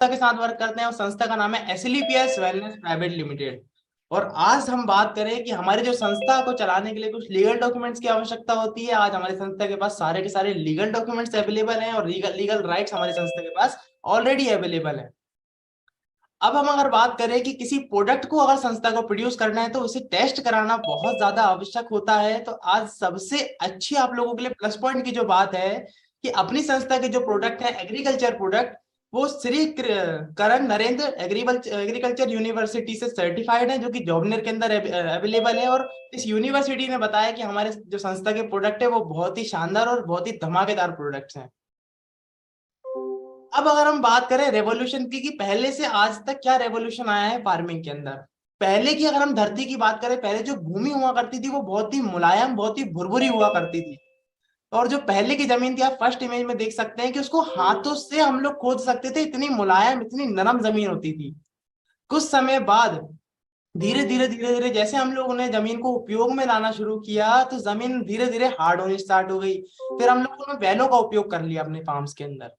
के साथ वर्क करते हैं और संस्था का नाम है एसएलपीएस वेलनेस प्राइवेट लिमिटेड। और आज हम बात करें कि हमारी जो संस्था को चलाने के लिए कुछ लीगल डॉक्यूमेंट्स की आवश्यकता होती है। आज हमारी संस्था के पास सारे के सारे लीगल डॉक्यूमेंट्स अवेलेबल हैं और लीगल राइट्स हमारी संस्था के पास ऑलरेडी अवेलेबल है। अब हम अगर बात करें कि किसी प्रोडक्ट को अगर संस्था को प्रोड्यूस करना है तो उसे टेस्ट कराना बहुत ज्यादा आवश्यक होता है। तो आज सबसे अच्छी आप लोगों के लिए प्लस पॉइंट की जो बात है कि अपनी संस्था के जो प्रोडक्ट है एग्रीकल्चर प्रोडक्ट, वो श्री करण नरेंद्र एग्रीकल्चर यूनिवर्सिटी से सर्टिफाइड है, जो कि जॉबनेर के अंदर अवेलेबल है। और इस यूनिवर्सिटी ने बताया कि हमारे जो संस्था के प्रोडक्ट है वो बहुत ही शानदार और बहुत ही धमाकेदार प्रोडक्ट्स हैं। अब अगर हम बात करें रेवोल्यूशन की कि पहले से आज तक क्या रेवोल्यूशन आया है फार्मिंग के अंदर। पहले की अगर हम धरती की बात करें, पहले जो भूमि हुआ करती थी वो बहुत ही मुलायम, बहुत ही भुरभुरी हुआ करती थी। और जो पहले की जमीन थी, आप फर्स्ट इमेज में देख सकते हैं कि उसको हाथों से हम लोग खोद सकते थे, इतनी मुलायम इतनी नरम जमीन होती थी। कुछ समय बाद धीरे धीरे जैसे हम लोगों ने जमीन को उपयोग में लाना शुरू किया तो जमीन धीरे धीरे हार्ड होनी स्टार्ट हो गई। फिर हम लोगों ने बैलों का उपयोग कर लिया अपने फार्म्स के अंदर।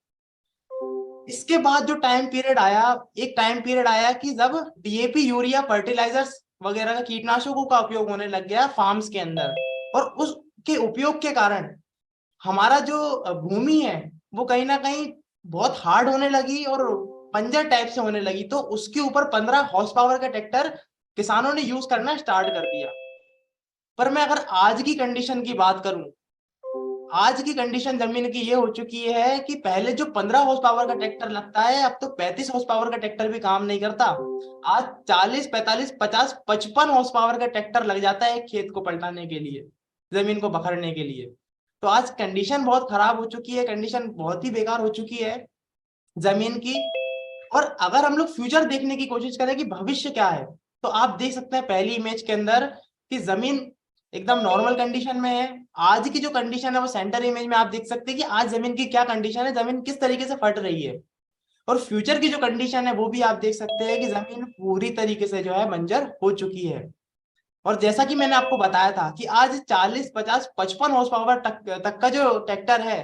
इसके बाद जो टाइम पीरियड आया, एक टाइम पीरियड आया कि जब डीएपी यूरिया फर्टिलाइजर्स वगैरह का कीटनाशकों का उपयोग होने लग गया फार्म्स के अंदर। और उसके उपयोग के कारण हमारा जो भूमि है वो कहीं ना कहीं बहुत हार्ड होने लगी और बंजर टाइप से होने लगी। तो उसके ऊपर 15 हॉर्स पावर का ट्रैक्टर किसानों ने यूज करना स्टार्ट कर दिया। पर मैं अगर आज की कंडीशन की बात करूं, आज की कंडीशन जमीन की ये हो चुकी है कि पहले जो 15 हॉर्स पावर का ट्रैक्टर लगता है, अब तो 35 हॉर्स पावर का ट्रैक्टर भी काम नहीं करता। आज 40 45 50 55 हॉर्स पावर का ट्रैक्टर लग जाता है एक खेत को पलटाने के लिए, जमीन को बखरने के लिए। तो आज कंडीशन बहुत खराब हो चुकी है, कंडीशन बहुत ही बेकार हो चुकी है जमीन की। और अगर हम लोग फ्यूचर देखने की कोशिश करें कि भविष्य क्या है, तो आप देख सकते हैं पहली इमेज के अंदर कि जमीन एकदम नॉर्मल कंडीशन में है। आज की जो कंडीशन है वो सेंटर इमेज में आप देख सकते हैं कि आज जमीन की क्या कंडीशन है, जमीन किस तरीके से फट रही है। और फ्यूचर की जो कंडीशन है वो भी आप देख सकते हैं कि जमीन पूरी तरीके से जो है बंजर हो चुकी है। और जैसा कि मैंने आपको बताया था कि आज 40 50 55 हॉर्स पावर तक का जो ट्रैक्टर है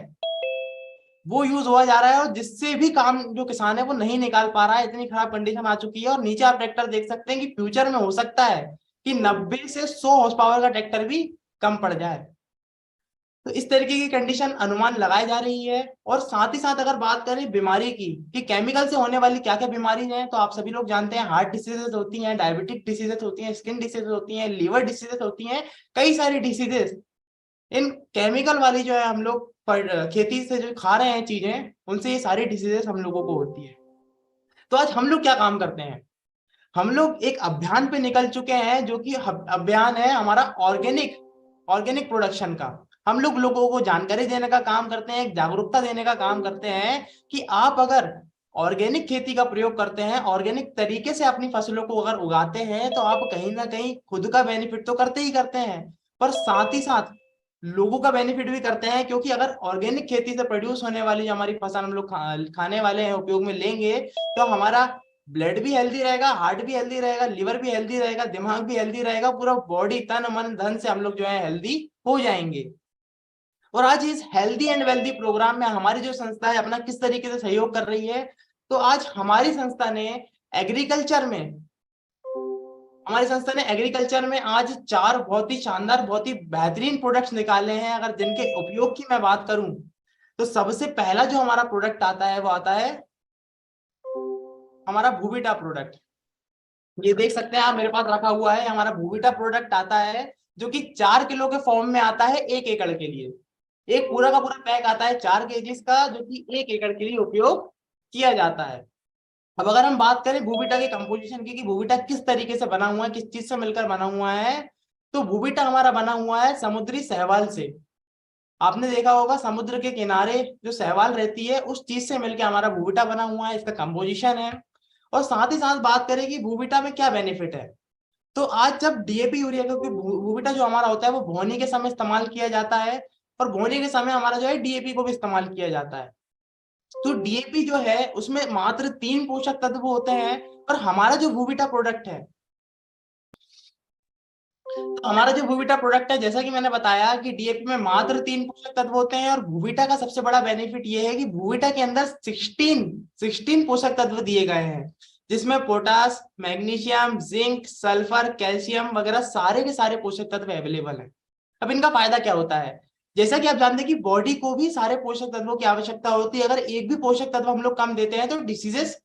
वो यूज हुआ जा रहा है, और जिससे भी काम जो किसान है वो नहीं निकाल पा रहा है, इतनी खराब कंडीशन आ चुकी है। और नीचे आप ट्रैक्टर देख सकते हैं कि फ्यूचर में हो सकता है कि 90 से 100 हॉर्स पावर का ट्रैक्टर भी कम पड़ जाए। तो इस तरीके की कंडीशन अनुमान लगाई जा रही है। और साथ ही साथ अगर बात करें बीमारी की कि केमिकल से होने वाली क्या क्या बीमारी हैं, तो आप सभी लोग जानते हैं हार्ट डिसीजेस होती हैं, डायबिटिक डिसीजेस होती हैं, स्किन डिसीजेस होती हैं, लीवर डिसीजेस होती हैं, कई सारी डिसीजेस इन केमिकल वाली जो है हम लोग खेती से जो खा रहे हैं चीजें, उनसे ये सारी डिसीजेस हम लोगों को होती है। तो आज हम लोग क्या काम करते हैं, हम लोग एक अभियान पे निकल चुके हैं जो कि अभियान है हमारा ऑर्गेनिक ऑर्गेनिक प्रोडक्शन का। हम लोग लोगों को जानकारी देने का काम करते हैं, एक जागरूकता देने का काम करते हैं कि आप अगर ऑर्गेनिक खेती का प्रयोग करते हैं, ऑर्गेनिक तरीके से अपनी फसलों को अगर उगाते हैं, तो आप कहीं ना कहीं खुद का बेनिफिट तो करते ही करते हैं, पर साथ ही साथ लोगों का बेनिफिट भी करते हैं। क्योंकि अगर ऑर्गेनिक खेती से प्रोड्यूस होने वाली जो हमारी फसल हम लोग खाने वाले हैं, उपयोग में लेंगे, तो हमारा ब्लड भी हेल्दी रहेगा, हार्ट भी हेल्दी रहेगा, लिवर भी हेल्दी रहेगा, दिमाग भी हेल्दी रहेगा, पूरा बॉडी तन मन धन से हम लोग जो है हेल्दी हो जाएंगे। और आज इस हेल्दी एंड वेल्दी प्रोग्राम में हमारी जो संस्था है अपना किस तरीके से सहयोग कर रही है, तो आज एग्रीकल्चर में हमारी संस्था ने एग्रीकल्चर में आज 4 बहुत ही शानदार बहुत ही बेहतरीन प्रोडक्ट्स निकाले हैं। अगर जिनके उपयोग की मैं बात करूं, तो सबसे पहला जो हमारा प्रोडक्ट आता है वो आता है हमारा भूविटा प्रोडक्ट। ये देख सकते हैं आप, मेरे पास रखा हुआ है हमारा भूविटा प्रोडक्ट आता है, जो कि 4 किलो के फॉर्म में आता है 1 एकड़ के लिए। एक पूरा का पूरा पैक आता है 4 केजीज का, जो कि 1 एकड़ के लिए उपयोग किया जाता है। अब अगर हम बात करें भूविटा के कंपोजिशन की कि भूविटा किस तरीके से बना हुआ है, किस चीज से मिलकर बना हुआ है, तो भूविटा हमारा बना हुआ है समुद्री शैवाल से। आपने देखा होगा समुद्र के किनारे जो शैवाल रहती है उस चीज से मिलकर हमारा भूविटा बना हुआ है, इसका कंपोजिशन है। और साथ ही साथ बात करें कि भूविटा में क्या बेनिफिट है, तो आज जब डीएपी यूरिया, क्योंकि भूविटा जो हमारा होता है वो बोने के समय इस्तेमाल किया जाता है, और बोने के समय हमारा जो है डीएपी को भी इस्तेमाल किया जाता है। तो डीएपी जो है उसमें मात्र 3 पोषक तत्व होते हैं, और हमारा जो भूविटा प्रोडक्ट है तो हमारा जो भूविटा प्रोडक्ट है, जैसा कि मैंने बताया कि डीएपी में मात्र 3 पोषक तत्व होते हैं, और भूविटा का सबसे बड़ा बेनिफिट ये है कि भूविटा के अंदर 16 पोषक तत्व दिए गए हैं, जिसमें potash, magnesium, zinc, sulphur, calcium वगैरह सारे के सारे पोषक तत्व अवेलेबल हैं। अब इनका फायदा क्या होता है? जैसा कि आप जानते हैं कि बॉडी को भी सारे पोषक तत्वों की आवश्यकता होती है। अगर एक भी पोषक तत्व हम लोग कम देते हैं तो डिसीजेस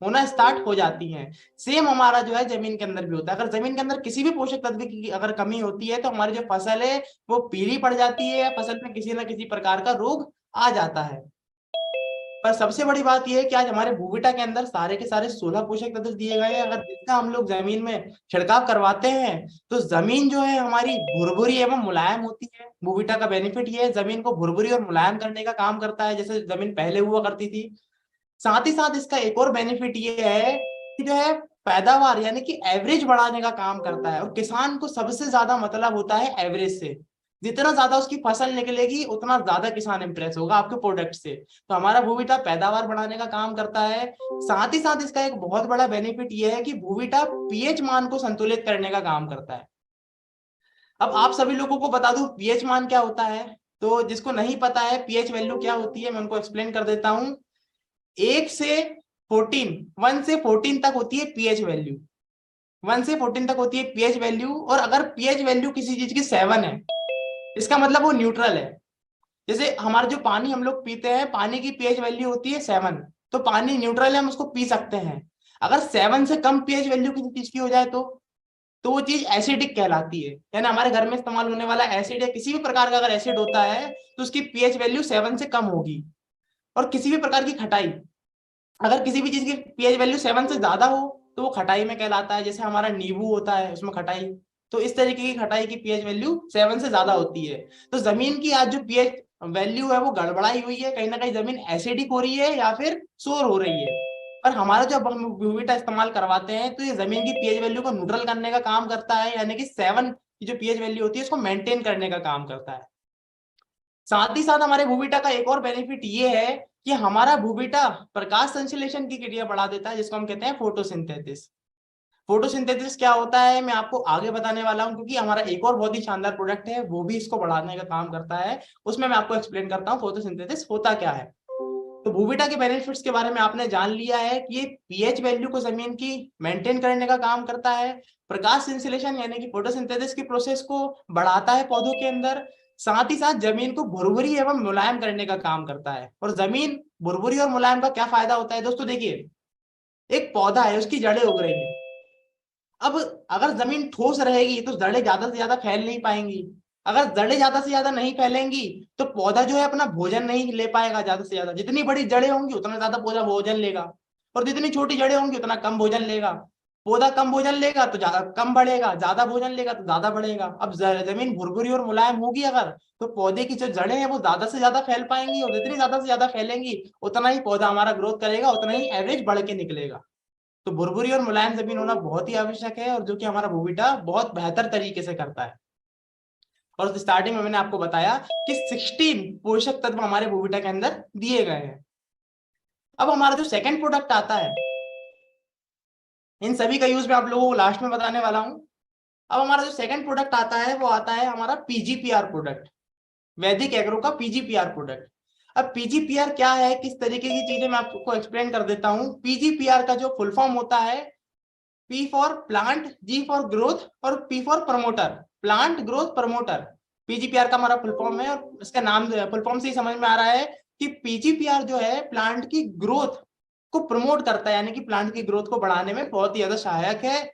होना स्टार्ट हो जाती हैं। सेम हमारा जो है जमीन के अंदर भी होता है। अगर जमीन के अंदर किसी भी पोषक तत्व की अगर कमी होती है तो हमारी जो फसल है वो पीली पड़ जाती है, या फसल में किसी ना किसी प्रकार का रोग आ जाता है। पर सबसे बड़ी बात यह है कि आज हमारे भूविटा के अंदर सारे के सारे 16 पोषक तत्व दिए गए हैं। अगर जितना हम लोग जमीन में छिड़काव करवाते हैं तो जमीन जो है हमारी भुरभुरी एवं मुलायम होती है। भूविटा का बेनिफिट ये है, जमीन को भुरभुरी और मुलायम करने का काम करता है, जैसे जमीन पहले हुआ करती थी। साथ ही साथ इसका एक और बेनिफिट ये है कि जो है पैदावार यानी कि एवरेज बढ़ाने का काम करता है। और किसान को सबसे ज्यादा मतलब होता है एवरेज से। जितना ज्यादा उसकी फसल निकलेगी उतना ज्यादा किसान इंप्रेस होगा आपके प्रोडक्ट से। तो हमारा भूविटा पैदावार बढ़ाने का काम करता है। साथ ही साथ इसका एक बहुत बड़ा बेनिफिट यह है कि भूविटा पीएच मान को संतुलित करने का काम करता है। अब आप सभी लोगों को बता दूं पीएच मान क्या होता है। तो जिसको नहीं पता है पीएच वैल्यू क्या होती है, मैं उनको एक्सप्लेन कर देता हूं। 1 से 14 तक होती है पीएच वैल्यू। 1 से 14 तक होती है पीएच वैल्यू। और अगर पीएच वैल्यू किसी चीज की 7 है, इसका मतलब वो न्यूट्रल है। जैसे हमारा जो पानी हम लोग पीते हैं, पानी की पीएच वैल्यू होती है 7, तो पानी न्यूट्रल है, हम उसको पी सकते हैं। अगर 7 से कम पीएच वैल्यू किसी चीज की हो जाए तो वो चीज एसिडिक कहलाती है। यानी हमारे घर में इस्तेमाल होने वाला एसिड या किसी भी प्रकार का अगर एसिड होता है तो उसकी पीएच वैल्यू 7 से कम होगी। और किसी भी प्रकार की खटाई, अगर किसी भी चीज की पीएच वैल्यू 7 से ज्यादा हो तो वो खटाई में कहलाता है। जैसे हमारा नींबू होता है उसमें खटाई, तो इस तरीके की खटाई की पीएच वैल्यू 7 से ज्यादा होती है। तो जमीन की आज जो पीएच वैल्यू है वो गड़बड़ाई हुई है, कहीं ना कहीं जमीन एसिडिक हो रही है या फिर सोर हो रही है। पर हमारा जब हम ब्यूविटा इस्तेमाल करवाते हैं तो ये जमीन की पीएच वैल्यू को न्यूट्रल करने का काम करता है, यानी कि 7 की जो पीएच वैल्यू होती है उसको मेंटेन करने का काम करता है। साथ ही साथ हमारे भूविटा का एक और बेनिफिट ये है कि हमारा भूविटा प्रकाश संश्लेषण की क्रिया बढ़ा देता है, जिसको हम कहते हैं फोटोसिंथेसिस। फोटोसिंथेसिस क्या होता है मैं आपको आगे बताने वाला हूं, क्योंकि हमारा एक और बहुत ही शानदार प्रोडक्ट है वो भी इसको बढ़ाने का काम करता है। उसमें मैं आपको एक्सप्लेन करता हूँ फोटोसिंथेसिस होता क्या है। तो भूविटा के बेनिफिट्स के बारे में आपने जान लिया है कि ये पीएच वैल्यू को जमीन की मेंटेन करने का काम करता है, प्रकाश संश्लेषण यानी कि फोटोसिंथेसिस की प्रोसेस को बढ़ाता है पौधों के अंदर, साथ ही साथ जमीन को भुरभुरी एवं मुलायम करने का काम करता है। और जमीन भुरभुरी और मुलायम का क्या फायदा होता है दोस्तों? देखिए, एक पौधा है उसकी जड़ें उग रही है। अब अगर जमीन ठोस रहेगी तो जड़ें ज्यादा से ज्यादा फैल नहीं पाएंगी। अगर जड़ें ज्यादा से ज्यादा नहीं फैलेंगी तो पौधा जो है अपना भोजन नहीं ले पाएगा ज्यादा से ज्यादा। जितनी बड़ी जड़ें होंगी उतना ज्यादा पौधा भोजन लेगा, और जितनी छोटी जड़ें होंगी उतना कम भोजन लेगा। पौधा कम भोजन लेगा तो ज्यादा कम बढ़ेगा, ज्यादा भोजन लेगा तो ज्यादा बढ़ेगा। अब जमीन भुरभुरी और मुलायम होगी अगर, तो पौधे की जो जड़ें हैं वो ज्यादा से ज्यादा फैल पाएंगी, और जितनी ज्यादा से ज्यादा फैलेंगी उतना ही पौधा हमारा ग्रोथ करेगा, उतना ही एवरेज बढ़ के निकलेगा। तो भुरभुरी और मुलायम जमीन होना बहुत ही आवश्यक है, और जो कि हमारा भूविटा बहुत बेहतर तरीके से करता है। और स्टार्टिंग में मैंने आपको बताया कि 16 पोषक तत्व हमारे भूविटा के अंदर दिए गए हैं। अब हमारा जो सेकंड प्रोडक्ट आता है, इन सभी का यूज मैं आप लोगों को लास्ट में बताने वाला हूं। अब हमारा जो सेकंड प्रोडक्ट आता है वो आता है हमारा पीजीपीआर प्रोडक्ट, वैदिक एग्रो का पीजीपीआर प्रोडक्ट। अब पीजीपीआर क्या है, किस तरीके की चीजें, मैं आपको एक्सप्लेन कर देता हूं। पीजीपीआर का जो फुल फॉर्म होता है, P for plant, G for growth और P for promoter, plant growth promoter. PGPR का हमारा फुल फॉर्म है, और इसका नाम फुल फॉर्म से ही समझ में आ रहा है कि पीजीपीआर जो है प्लांट की ग्रोथ को प्रमोट करता है, यानी कि प्लांट की ग्रोथ को बढ़ाने में बहुत ही ज्यादा सहायक है।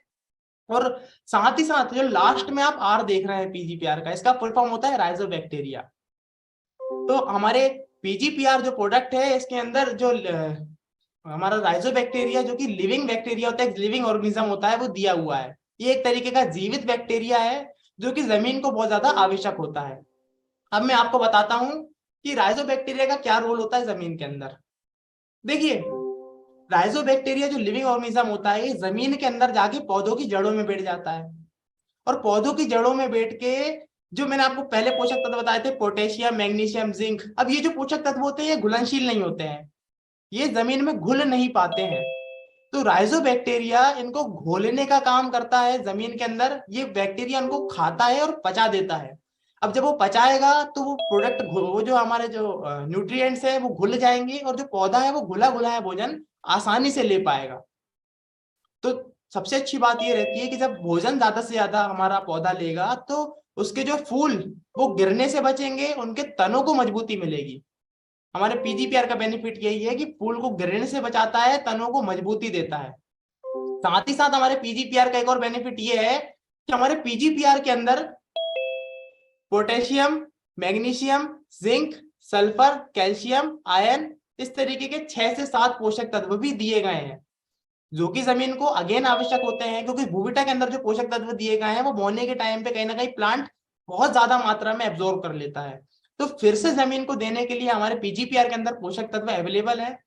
और साथ ही साथ जो लास्ट में आप आर देख रहे हैं पीजीपीआर का, इसका फुल फॉर्म होता है राइजोबैक्टीरिया। तो हमारे पीजीपीआर जो प्रोडक्ट है इसके अंदर जो हमारा राइजोबैक्टीरिया जो कि लिविंग बैक्टीरिया होता है, लिविंग ऑर्गेनिज्म होता है, वो दिया हुआ है। ये एक तरीके का जीवित बैक्टीरिया है जो कि जमीन को बहुत ज्यादा आवश्यक होता है। अब मैं आपको बताता हूं कि राइजोबैक्टीरिया का क्या रोल होता है जमीन के अंदर। देखिए, राइजोबैक्टीरिया जो लिविंग ऑर्गेनिज्म होता है ये जमीन के अंदर जाके पौधों की जड़ों में बैठ जाता है, और पौधों की जड़ों में बैठ के जो मैंने आपको पहले पोषक तत्व बताए थे, पोटेशियम, मैग्नीशियम, जिंक, अब ये जो पोषक तत्व होते हैं ये घुलनशील नहीं होते हैं, ये जमीन में घुल नहीं पाते हैं। तो राइजोबैक्टीरिया इनको घोलने का काम करता है जमीन के अंदर, ये बैक्टीरिया इनको खाता है और पचा देता है। अब जब वो पचाएगा तो वो प्रोडक्ट, वो जो हमारे जो न्यूट्रिएंट्स है वो घुल जाएंगे, और जो पौधा है वो घुला घुला है भोजन आसानी से ले पाएगा। तो सबसे अच्छी बात ये रहती है कि जब भोजन ज्यादा से ज्यादा हमारा पौधा लेगा तो उसके जो फूल वो गिरने से बचेंगे, उनके तनों को मजबूती मिलेगी। हमारे पीजीपीआर का बेनिफिट यही है कि फूल को गिरने से बचाता है, तनों को मजबूती देता है। साथ ही साथ हमारे पीजीपीआर का एक और बेनिफिट ये है कि हमारे पीजीपीआर के अंदर potassium, magnesium, zinc, sulphur, calcium, iron, इस तरीके के 6 से 7 पोषक तत्व भी दिए गए हैं, जो कि जमीन को अगेन आवश्यक होते हैं, क्योंकि भूविटा के अंदर जो पोषक तत्व दिए गए हैं वो बोने के टाइम पे कहीं ना कहीं प्लांट बहुत ज्यादा मात्रा में एब्जॉर्ब कर लेता है। तो फिर से जमीन को देने के लिए हमारे पीजीपीआर के अंदर पोषक तत्व अवेलेबल है,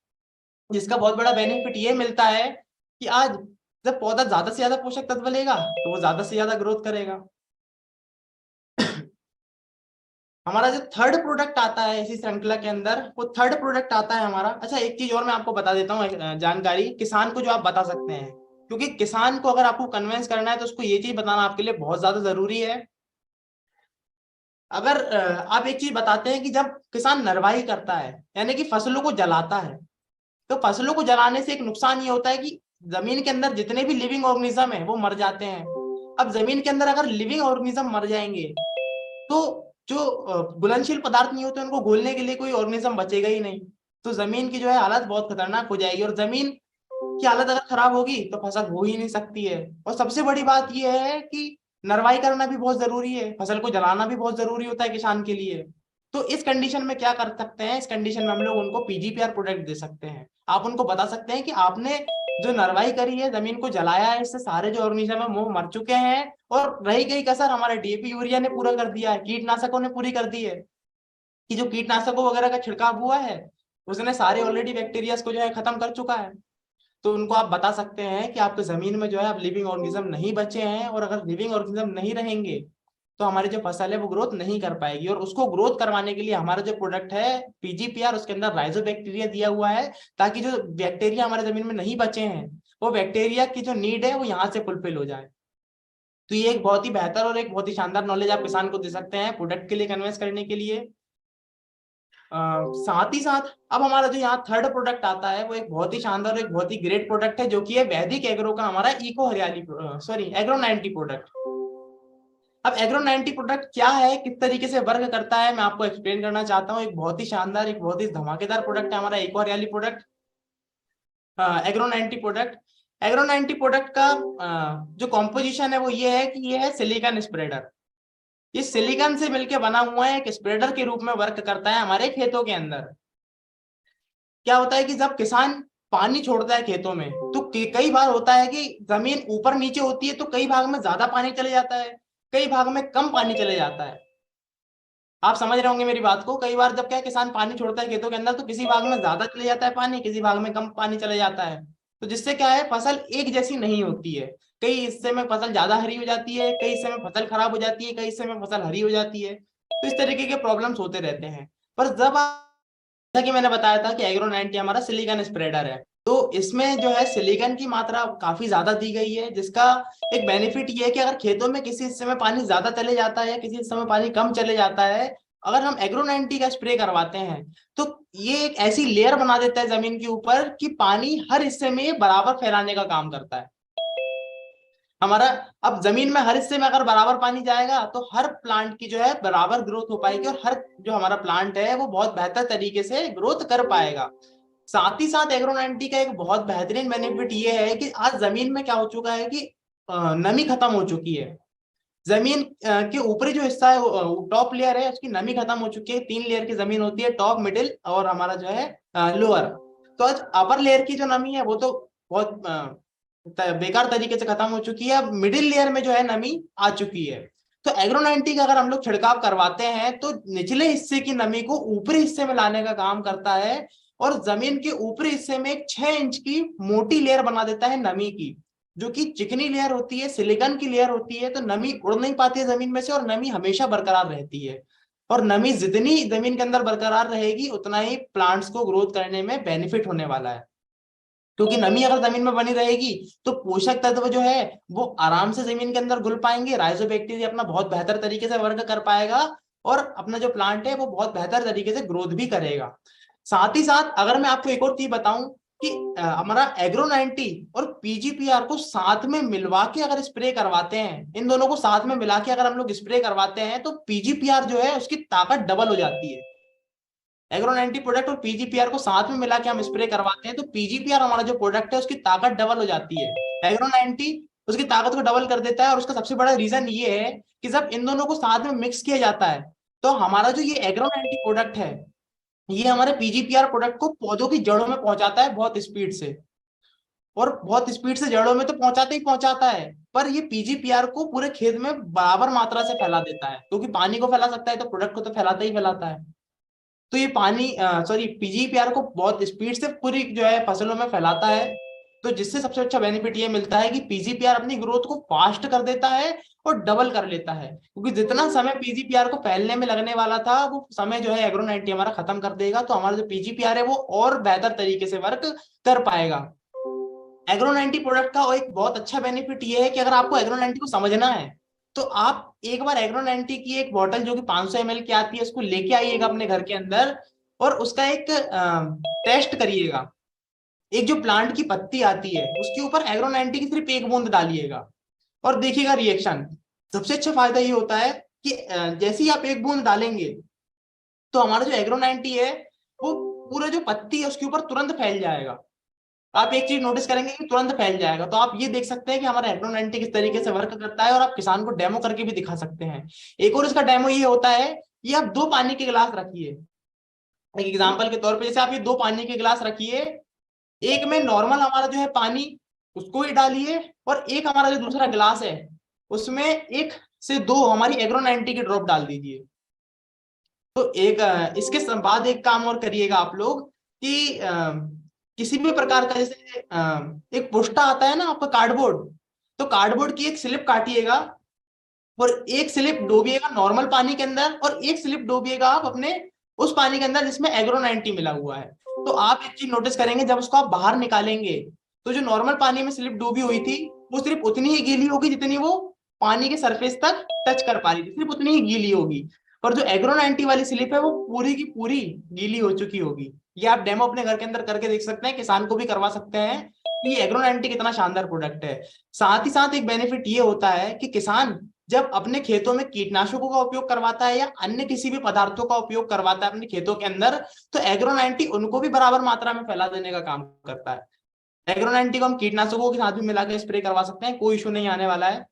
जिसका बहुत बड़ा बेनिफिट ये मिलता है कि आज जब पौधा ज्यादा से ज्यादा पोषक तत्व लेगा तो वो ज्यादा से ज्यादा ग्रोथ करेगा। हमारा जो थर्ड प्रोडक्ट आता है इसी श्रृंखला के अंदर, वो थर्ड प्रोडक्ट आता है हमारा। अच्छा, एक चीज और मैं आपको बता देता हूँ, जानकारी किसान को जो आप बता सकते हैं, क्योंकि किसान को अगर आपको कन्विंस करना है तो उसको ये चीज बताना आपके लिए बहुत ज्यादा जरूरी है। अगर आप एक चीज बताते हैं कि जब किसान नरवाई करता है यानी कि फसलों को जलाता है, तो फसलों को जलाने से एक नुकसान ये होता है कि जमीन के अंदर जितने भी लिविंग ऑर्गेनिज्म है वो मर जाते हैं। अब जमीन के अंदर अगर लिविंग ऑर्गेनिज्म मर जाएंगे तो जो घुलनशील पदार्थ नहीं होते उनको घोलने के लिए कोई ऑर्गेनिज्म बचेगा ही नहीं। तो जमीन की जो है हालत बहुत खतरनाक हो जाएगी, और जमीन की हालत अगर खराब होगी तो फसल हो ही नहीं सकती है। और सबसे बड़ी बात यह है कि नरवाई करना भी बहुत जरूरी है, फसल को जलाना भी बहुत जरूरी होता है किसान के लिए। तो इस कंडीशन में क्या कर सकते हैं, इस कंडीशन में हम लोग उनको पीजीपीआर प्रोडक्ट दे सकते हैं। आप उनको बता सकते हैं कि आपने जो नरवाई करी है, जमीन को जलाया है, इससे सारे जो ऑर्गेनिज्म है वो मर चुके हैं, और रही गई कसर हमारे डीएपी यूरिया ने पूरा कर दिया है, कीटनाशकों ने पूरी कर दी है, कि जो कीटनाशकों वगैरह का छिड़काव हुआ है उसने सारे ऑलरेडी बैक्टीरिया को जो है खत्म कर चुका है। तो उनको आप बता सकते हैं कि आपके जमीन में जो है अब लिविंग ऑर्गेनिज्म नहीं बचे हैं, और अगर लिविंग ऑर्गेनिज्म नहीं रहेंगे तो हमारी जो फसल है वो ग्रोथ नहीं कर पाएगी। और उसको ग्रोथ करवाने के लिए हमारा जो प्रोडक्ट है पीजीपीआर, उसके अंदर राइजोबैक्टीरिया दिया हुआ है, ताकि जो बैक्टीरिया हमारे जमीन में नहीं बचे हैं वो बैक्टीरिया की जो नीड है वो यहाँ से फुलफिल हो जाए। तो ये एक बहुत ही बेहतर और एक बहुत ही शानदार नॉलेज आप किसान को दे सकते हैं प्रोडक्ट के लिए कन्विंस करने के लिए। साथ ही साथ अब हमारा जो यहाँ थर्ड प्रोडक्ट आता है वो एक बहुत ही शानदार, एक बहुत ही ग्रेट प्रोडक्ट है, जो कि है वैदिक एग्रो का हमारा इको हरियाली, सॉरी एग्रो 90 प्रोडक्ट। अब एग्रो 90 प्रोडक्ट क्या है, किस तरीके से वर्क करता है, मैं आपको एक्सप्लेन करना चाहता हूँ। एक बहुत ही शानदार, एक बहुत ही धमाकेदार प्रोडक्ट है हमारा इको हरियाली product, agro 90 product. Agro 90 product का जो कॉम्पोजिशन है वो ये है कि ये है सिलिकॉन स्प्रेडर। ये सिलिकॉन से मिलकर बना हुआ है, एक स्प्रेडर के रूप में वर्क करता है हमारे खेतों के अंदर। क्या होता है कि जब किसान पानी छोड़ता है खेतों में तो कई बार होता है कि जमीन ऊपर नीचे होती है, तो कई भाग में ज्यादा पानी चले जाता है, कई भाग में कम पानी चले जाता है। आप समझ रहे होंगे मेरी बात को। कई बार जब क्या है, किसान पानी छोड़ता है खेतों के अंदर तो किसी भाग में ज्यादा चले जाता है पानी, किसी भाग में कम पानी चले जाता है। तो जिससे क्या है, फसल एक जैसी नहीं होती है। कई हिस्से में फसल ज्यादा हरी हो जाती है, कई हिस्से में फसल खराब हो जाती है, कई हिस्से में फसल हरी हो जाती है। तो इस तरीके के प्रॉब्लम्स होते रहते हैं। पर जब जैसा कि मैंने बताया था कि एग्रो 90 हमारा सिलिकॉन स्प्रेडर है, तो इसमें जो है सिलिकॉन की मात्रा काफी ज्यादा दी गई है, जिसका एक बेनिफिट ये है कि अगर खेतों में किसी हिस्से में पानी ज्यादा चले जाता है या किसी हिस्से में पानी कम चले जाता है, अगर हम एग्रो 90 का स्प्रे करवाते हैं तो ये एक ऐसी लेयर बना देता है जमीन के ऊपर कि पानी हर हिस्से में बराबर फैलाने का काम करता है हमारा। अब जमीन में हर हिस्से में अगर बराबर पानी जाएगा तो हर प्लांट की जो है बराबर ग्रोथ हो पाएगी, और हर जो हमारा प्लांट है वो बहुत बेहतर तरीके से ग्रोथ कर पाएगा। साथ ही साथ एग्रो 90 का एक बहुत बेहतरीन बेनिफिट ये है कि आज जमीन में क्या हो चुका है कि नमी खत्म हो चुकी है। जमीन के ऊपरी जो हिस्सा है, टॉप लेयर है, उसकी नमी खत्म हो चुकी है। 3 लेयर की जमीन होती है, टॉप, मिडिल और हमारा जो है लोअर। तो आज अपर लेयर की जो नमी है वो तो बहुत बेकार तरीके से खत्म हो चुकी है। अब मिडिल लेयर में जो है नमी आ चुकी है। तो एग्रो 90 का अगर हम लोग छिड़काव करवाते हैं तो निचले हिस्से की नमी को ऊपरी हिस्से में लाने का काम करता है, और जमीन के ऊपरी हिस्से में एक 6 इंच की मोटी लेयर बना देता है नमी की, जो कि चिकनी लेयर होती है, सिलिकॉन की लेयर होती है। तो नमी उड़ नहीं पाती है जमीन में से, और नमी हमेशा बरकरार रहती है। और नमी जितनी जमीन के अंदर बरकरार रहेगी उतना ही प्लांट्स को ग्रोथ करने में बेनिफिट होने वाला है। क्योंकि नमी अगर जमीन में बनी रहेगी तो पोषक तत्व जो है वो आराम से जमीन के अंदर घुल पाएंगे, राइजोबैक्टीरिया अपना बहुत बेहतर तरीके से वर्क कर पाएगा और अपना जो प्लांट है वो बहुत बेहतर तरीके से ग्रोथ भी करेगा। साथ ही साथ अगर मैं आपको एक और चीज बताऊं कि हमारा एग्रो 90 और पीजीपीआर को साथ में मिलवा के अगर स्प्रे करवाते हैं, इन दोनों को साथ में मिला के अगर हम लोग स्प्रे करवाते हैं तो पीजीपीआर जो है उसकी ताकत डबल हो जाती है। एग्रो 90 प्रोडक्ट और पीजीपीआर को साथ में मिला के हम स्प्रे करवाते हैं तो पीजीपीआर हमारा जो प्रोडक्ट है उसकी ताकत डबल हो जाती है। एग्रो 90 उसकी ताकत को डबल कर देता है और उसका सबसे बड़ा रीजन ये है कि जब इन दोनों को साथ में मिक्स किया जाता है तो हमारा जो ये एग्रो 90 प्रोडक्ट है ये हमारे पीजीपीआर प्रोडक्ट को पौधों की जड़ों में पहुंचाता है बहुत स्पीड से। और बहुत स्पीड से जड़ों में तो पहुंचाता ही पहुंचाता है, पर ये पीजीपीआर को पूरे खेत में बराबर मात्रा से फैला देता है, क्योंकि पानी को फैला सकता है तो प्रोडक्ट को तो फैलाता ही फैलाता है। तो ये पानी सॉरी पीजीपीआर को बहुत स्पीड से पूरी जो है फसलों में फैलाता है। तो जिससे सबसे अच्छा बेनिफिट ये मिलता है कि पीजीपीआर अपनी ग्रोथ को फास्ट कर देता है और डबल कर लेता है, क्योंकि जितना समय पीजीपीआर को फैलने में लगने वाला था वो समय जो है एग्रो 90 हमारा खत्म कर देगा, तो हमारा जो पीजीपीआर है वो और बेहतर तरीके से वर्क कर पाएगा। एग्रो 90 प्रोडक्ट का एक बहुत अच्छा बेनिफिट ये है कि अगर आपको एग्रो 90 को समझना है तो आप एक बार एग्रो 90 की एक बॉटल जो कि 500 ml की आती है उसको लेके आइएगा अपने घर के अंदर और उसका एक टेस्ट करिएगा। एक जो प्लांट की पत्ती आती है उसके ऊपर एग्रो 90 की सिर्फ एक बूंद डालिएगा और देखिएगा रिएक्शन। सबसे अच्छा फायदा ये होता है कि जैसे ही आप एक बूंद डालेंगे तो हमारा जो एग्रो 90 है वो पूरा जो पत्ती है उसके ऊपर तुरंत फैल जाएगा। आप एक चीज नोटिस करेंगे कि तुरंत फैल जाएगा। तो आप ये देख सकते हैं कि हमारा एग्रो 90 किस तरीके से वर्क करता है और आप किसान को डेमो करके भी दिखा सकते हैं। एक और इसका डेमो ये होता है कि आप दो पानी के गिलास रखिए, एक एग्जांपल के तौर पे जैसे आप ये दो पानी के गिलास रखिए, एक में नॉर्मल हमारा जो है पानी उसको ही डालिए और एक हमारा जो दूसरा गिलास है उसमें एक से दो हमारी एग्रो 90 की ड्रॉप डाल दीजिए। तो एक इसके बाद एक काम और करिएगा आप लोग कि किसी भी प्रकार का जैसे एक पुष्टा आता है ना आपका कार्डबोर्ड, तो कार्डबोर्ड की एक स्लिप काटिएगा और एक स्लिप डोबिएगा नॉर्मल पानी के अंदर और एक स्लिप डोबिएगा आप अपने उस पानी के अंदर जिसमें एग्रो 90 मिला हुआ है। तो आप एक चीज नोटिस करेंगे जब उसको आप बाहर निकालेंगे तो जो नॉर्मल पानी में स्लिप डूबी हुई थी वो सिर्फ उतनी ही गीली होगी जितनी वो पानी के सरफेस तक टच कर पा रही थी, सिर्फ उतनी ही गीली होगी। पर जो एग्रो 90 वाली स्लिप है वो पूरी की पूरी गीली हो चुकी होगी। ये आप डेमो अपने घर के अंदर करके देख सकते हैं, किसान को भी करवा सकते हैं कि एग्रो 90 कितना शानदार प्रोडक्ट है। साथ ही साथ एक बेनिफिट ये होता है कि किसान जब अपने खेतों में कीटनाशकों का उपयोग करवाता है या अन्य किसी भी पदार्थों का उपयोग करवाता है अपने खेतों के अंदर, तो एग्रो 90 उनको भी बराबर मात्रा में फैला देने का काम करता है। एग्रो 90 को हम कीटनाशकों के साथ भी मिलाकर स्प्रे करवा सकते हैं, कोई इशू नहीं आने वाला है।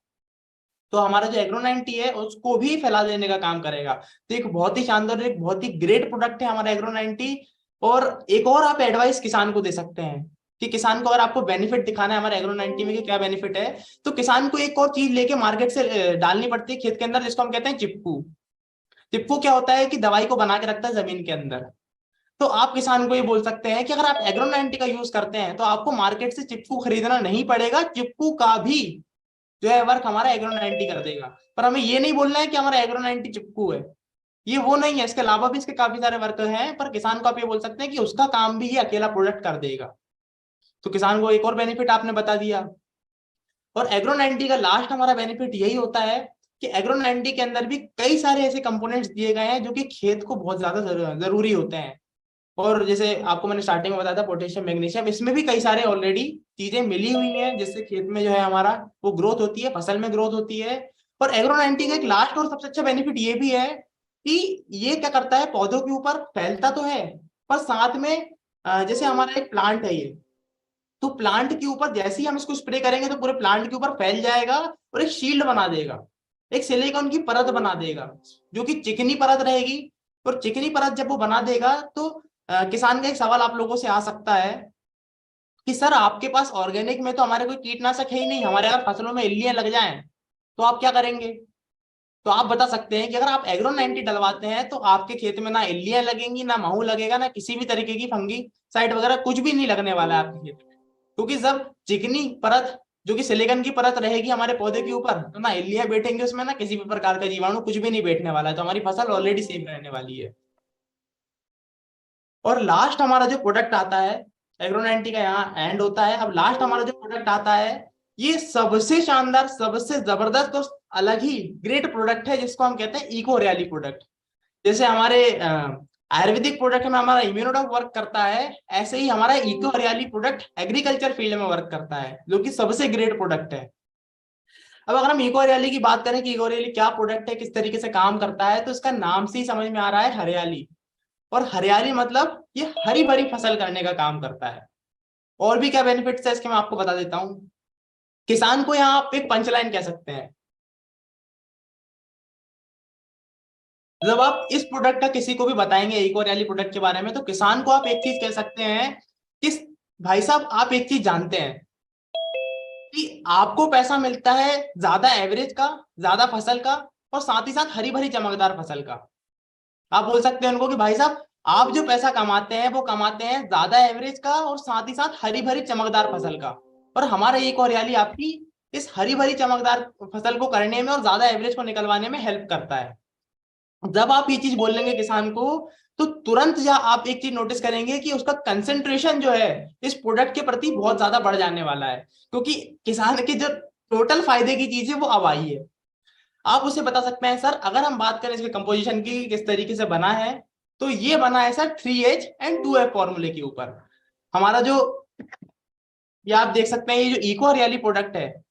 तो हमारा जो एग्रो 90 है उसको भी फैला देने का काम करेगा। तो एक बहुत ही शानदार, एक बहुत ही ग्रेट प्रोडक्ट है हमारा एग्रो 90। और एक और आप एडवाइस किसान को दे सकते हैं कि किसान को अगर आपको बेनिफिट दिखाना है हमारे एग्रो 90 में कि क्या बेनिफिट है, तो किसान को एक और चीज लेके मार्केट से डालनी पड़ती है खेत के अंदर, जिसको हम कहते हैं चिपकू। चिपकू क्या होता है कि दवाई को बना के रखता है जमीन के अंदर। तो आप किसान को ये बोल सकते हैं कि अगर आप एग्रो 90 का यूज करते हैं तो आपको मार्केट से चिपकू खरीदना नहीं पड़ेगा, चिपकू का भी जो है वर्क हमारा एग्रो 90 कर देगा। पर हमें ये नहीं बोलना है कि हमारा एग्रो 90 चिपकू है, ये वो नहीं है, इसके अलावा भी इसके काफी सारे वर्क हैं, पर किसान को आप ये बोल सकते हैं कि उसका काम भी ये अकेला प्रोडक्ट कर देगा। तो किसान को एक और बेनिफिट आपने बता दिया। और एग्रो 90 का लास्ट हमारा बेनिफिट यही होता है कि एग्रो 90 के अंदर भी कई सारे ऐसे कंपोनेंट्स दिए गए हैं जो कि खेत को बहुत ज्यादा जरूरी होते हैं। और जैसे आपको मैंने स्टार्टिंग में बताया था पोटेशियम मैग्नीशियम, इसमें भी कई सारे ऑलरेडी चीजें मिली हुई हैं जिससे खेत में जो है हमारा वो ग्रोथ होती है, फसल में ग्रोथ होती है। और एग्रो 90 का एक लास्ट और सबसे अच्छा बेनिफिट ये भी है कि ये क्या करता है, पौधों के ऊपर फैलता तो है पर साथ में जैसे हमारा एक प्लांट है ये, तो प्लांट के ऊपर जैसे ही हम इसको स्प्रे करेंगे तो पूरे प्लांट के ऊपर फैल जाएगा और एक शील्ड बना देगा, एक सिलिकॉन की परत बना देगा जो कि चिकनी परत रहेगी। और चिकनी परत जब वो बना देगा तो किसान का एक सवाल आप लोगों से आ सकता है कि सर आपके पास ऑर्गेनिक में तो हमारे कोई कीटनाशक है ही नहीं, हमारे अगर फसलों में इल्लियां लग जाएं तो आप क्या करेंगे। तो आप बता सकते हैं कि अगर आप एग्रो 90 डलवाते हैं तो आपके खेत में ना इल्लियां लगेंगी, ना महू लगेगा, ना किसी भी तरीके की फंगी साइड वगैरह कुछ भी नहीं लगने वाला है आपके खेत में। क्योंकि जब चिकनी परत जो कि सिलिकॉन की परत रहेगी हमारे पौधे के ऊपर, तो ना इल्लियां बैठेंगे उसमें, ना किसी भी प्रकार का जीवाणु, कुछ भी नहीं बैठने वाला है, तो हमारी फसल ऑलरेडी सेफ रहने वाली है। और लास्ट हमारा जो प्रोडक्ट आता है एग्रो 90 का यहाँ एंड होता है। अब लास्ट हमारा जो प्रोडक्ट आता है, ये सबसे शानदार, सबसे जबरदस्त और अलग ही ग्रेट प्रोडक्ट है, जिसको हम कहते हैं इको रैली प्रोडक्ट। जैसे हमारे आयुर्वेदिक प्रोडक्ट में हमारा इम्यूनोडॉक वर्क करता है, ऐसे ही हमारा इको हरियाली प्रोडक्ट एग्रीकल्चर फील्ड में वर्क करता है, जो कि सबसे ग्रेट प्रोडक्ट है। अब अगर हम इको हरियाली की बात करें कि इको हरियाली क्या प्रोडक्ट है, किस तरीके से काम करता है, तो इसका नाम से ही समझ में आ रहा है हरियाली। और हरियाली मतलब ये हरी भरी फसल करने का काम करता है। और भी क्या बेनिफिट्स है इसके, मैं आपको बता देता हूँ। किसान को यहाँ आप एक पंचलाइन कह सकते हैं। जब आप इस प्रोडक्ट का किसी को भी बताएंगे इको रैली प्रोडक्ट के बारे में, तो किसान को आप एक चीज कह सकते हैं कि भाई साहब, आप एक चीज जानते हैं कि आपको पैसा मिलता है ज्यादा एवरेज का, ज्यादा फसल का, और साथ ही साथ हरी भरी चमकदार फसल का। आप बोल सकते हैं उनको कि भाई साहब, आप जो पैसा कमाते हैं वो कमाते हैं ज्यादा एवरेज का और साथ ही साथ हरी भरी चमकदार फसल का। और हमारा इको हरियाली आपकी इस हरी भरी चमकदार फसल को करने में और ज्यादा एवरेज को निकलवाने में हेल्प करता है। जब आप ये चीज बोलेंगे किसान को, तो तुरंत या आप एक चीज नोटिस करेंगे कि उसका कंसेंट्रेशन जो है इस प्रोडक्ट के प्रति बहुत ज्यादा बढ़ जाने वाला है, क्योंकि किसान की जो टोटल फायदे की चीज है वो अब आई है। आप उसे बता सकते हैं सर, अगर हम बात करें इसके कंपोजिशन की किस तरीके से बना है, तो ये बना है सर 3H एंड 2F फॉर्मूले के ऊपर। हमारा जो, ये आप देख सकते हैं, ये जो इको हरियाली प्रोडक्ट है,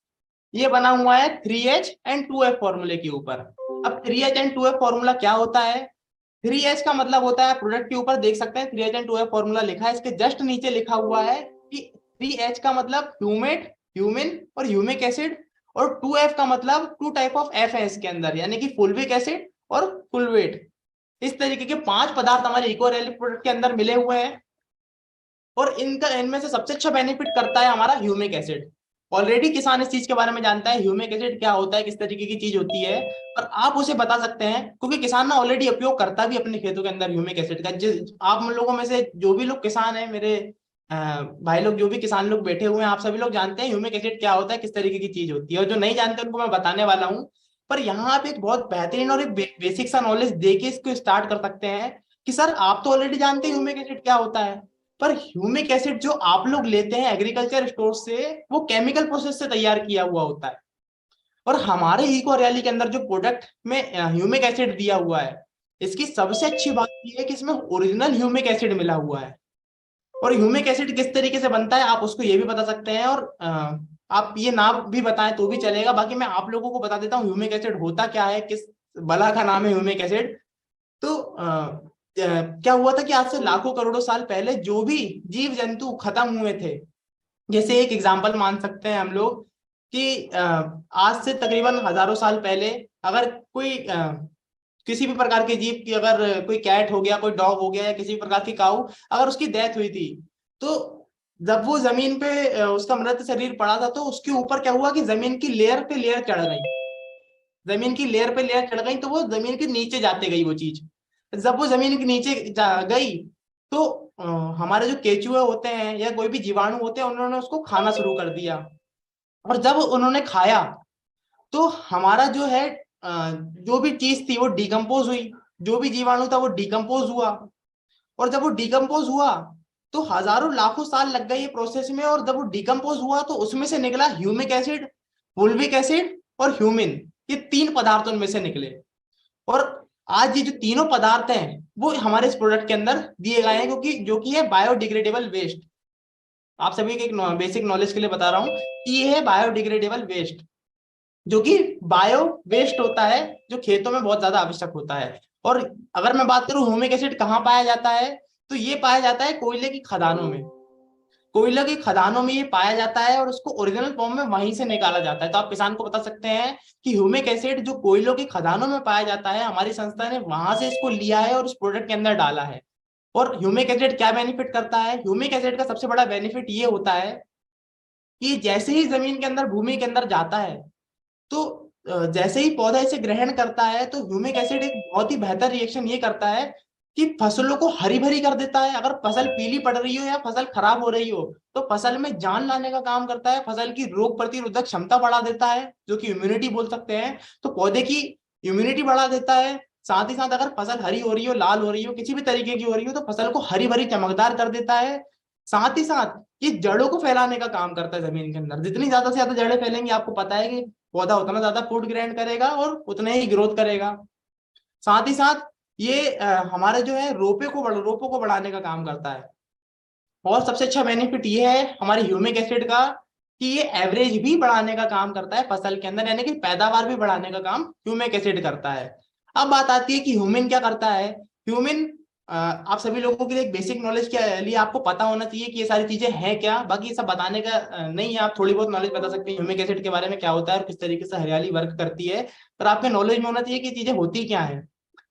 ये बना हुआ है 3H एंड 2F फॉर्मूले के ऊपर। अब 3H एंड 2F फॉर्मूला क्या होता है? 3H का मतलब होता है, प्रोडक्ट के ऊपर देख सकते हैं 3H एंड 2F फॉर्मूला लिखा है, इसके जस्ट नीचे लिखा हुआ है कि 3H का मतलब ह्यूमेट, ह्यूमिन और ह्यूमिक एसिड, और 2F का मतलब टू टाइप ऑफ एफ है इसके अंदर, यानी कि फुलविक एसिड और फुलवेट। इस तरीके के 5 पदार्थ हमारे इको रैली प्रोडक्ट के अंदर मिले हुए हैं। और इनका, इनमें से सबसे अच्छा बेनिफिट करता है हमारा ह्यूमिक एसिड। ऑलरेडी किसान इस चीज के बारे में जानता है ह्यूमिक एसिड क्या होता है, किस तरीके की चीज होती है, और आप उसे बता सकते हैं, क्योंकि किसान ना ऑलरेडी उपयोग करता भी अपने खेतों के अंदर ह्यूमिक एसिड का। जिस आप लोगों में से जो भी लोग किसान है, मेरे भाई लोग, जो भी किसान लोग बैठे हुए हैं, आप सभी लोग जानते हैं ह्यूमिक एसिड क्या होता है, किस तरीके की चीज होती है, और जो नहीं जानते उनको मैं बताने वाला हूँ। पर यहाँ आप एक बहुत बेहतरीन और एक बेसिक सा नॉलेज दे के इसको स्टार्ट कर सकते हैं कि सर, आप तो ऑलरेडी जानते हैं ह्यूमिक एसिड क्या होता है, पर ह्यूमिक एसिड जो आप लोग लेते हैं एग्रीकल्चर स्टोर से, वो केमिकल प्रोसेस से तैयार किया हुआ होता है। और हमारे इको हरियाली के अंदर जो प्रोडक्ट में ह्यूमिक एसिड दिया हुआ है, इसकी सबसे अच्छी बात यह है कि इसमें ओरिजिनल ह्यूमिक एसिड मिला हुआ है। और ह्यूमिक एसिड किस तरीके से बनता है, आप उसको ये भी बता सकते हैं, और आप ये नाम भी बताएं तो भी चलेगा, बाकी मैं आप लोगों को बता देता हूँ ह्यूमिक एसिड होता क्या है, किस बला का नाम है ह्यूमिक एसिड। तो क्या हुआ था कि आज से लाखों करोड़ों साल पहले जो भी जीव जंतु खत्म हुए थे, जैसे एक एग्जांपल मान सकते हैं हम लोग कि आज से तकरीबन हजारों साल पहले अगर कोई किसी भी प्रकार के जीव की, अगर कोई कैट हो गया, कोई डॉग हो गया, या किसी भी प्रकार की काऊ, अगर उसकी डेथ हुई थी, तो जब वो जमीन पे उसका मृत शरीर पड़ा था, तो उसके ऊपर क्या हुआ कि जमीन की लेयर पे लेयर चढ़ गई, जमीन की लेयर पे लेयर चढ़ गई, तो वो जमीन के नीचे जाते गई वो चीज। जब वो जमीन के नीचे जा गई, तो हमारे जो केचुए होते हैं या कोई भी जीवाणु होते हैं, उन्होंने उसको खाना शुरू कर दिया। और जब उन्होंने खाया, तो हमारा जो है जो भी चीज थी वो डिकम्पोज हुई, जो भी जीवाणु था वो डिकम्पोज हुआ। और जब वो डिकम्पोज हुआ, तो हजारों लाखों साल लग गए ये प्रोसेस में, और जब वो डिकम्पोज हुआ तो उसमें से निकला ह्यूमिक एसिड, फुल्विक एसिड और ह्यूमिन। ये 3 पदार्थ उनमें से निकले। और आज ये जो तीनों पदार्थ हैं वो हमारे इस प्रोडक्ट के अंदर दिए गए हैं, क्योंकि जो कि है बायोडिग्रेडेबल वेस्ट। आप सभी के एक बेसिक नॉलेज के लिए बता रहा हूं कि ये है बायोडिग्रेडेबल वेस्ट, जो कि बायो वेस्ट होता है, जो खेतों में बहुत ज्यादा आवश्यक होता है। और अगर मैं बात करूं ह्यूमिक एसिड कहाँ पाया जाता है, तो ये पाया जाता है कोयले की खदानों में। कोयले की खदानों में ये पाया जाता है, और उसको ओरिजिनल फॉर्म में वहीं से निकाला जाता है। तो आप किसान को बता सकते हैं कि ह्यूमिक एसिड जो कोयलों की खदानों में पाया जाता है, हमारी संस्था ने वहां से इसको लिया है और उस प्रोडक्ट के अंदर डाला है। और ह्यूमिक एसिड क्या बेनिफिट करता है? ह्यूमिक एसिड का सबसे बड़ा बेनिफिट ये होता है कि जैसे ही जमीन के अंदर, भूमि के अंदर जाता है, तो जैसे ही पौधा इसे ग्रहण करता है, तो ह्यूमिक एसिड एक बहुत ही बेहतर रिएक्शन ये करता है कि फसलों को हरी भरी कर देता है। अगर फसल पीली पड़ रही हो या फसल खराब हो रही हो, तो फसल में जान लाने का काम करता है, फसल की रोग प्रतिरोधक क्षमता बढ़ा देता है, जो कि इम्यूनिटी बोल सकते हैं। तो पौधे की इम्यूनिटी बढ़ा देता है। साथ ही साथ अगर फसल हरी हो रही हो, लाल हो रही हो, किसी भी तरीके की हो रही हो, तो फसल को हरी भरी चमकदार कर देता है। साथ ही साथ ये जड़ों को फैलाने का काम करता है जमीन के अंदर। जितनी ज्यादा से ज्यादा जड़ें फैलेंगी, आपको पता है कि पौधा उतना ज्यादा फूड ग्रहण करेगा और उतना ही ग्रोथ करेगा। साथ ही साथ ये हमारे जो है रोपों को बढ़ाने का काम करता है। और सबसे अच्छा बेनिफिट ये है हमारे ह्यूमिक एसिड का कि ये एवरेज भी बढ़ाने का काम करता है फसल के अंदर, यानी कि पैदावार भी बढ़ाने का काम ह्यूमिक एसिड करता है। अब बात आती है कि ह्यूमिन क्या करता है। ह्यूमिन आप सभी लोगों के लिए एक बेसिक नॉलेज के लिए आपको पता होना चाहिए कि ये सारी चीजें हैं क्या, बाकी ये सब बताने का नहीं है। आप थोड़ी बहुत नॉलेज बता सकते हैं ह्यूमिक एसिड के बारे में क्या होता है और किस तरीके से हरियाली वर्क करती है, पर आपके नॉलेज में होना चाहिए कि ये चीजें होती क्या है।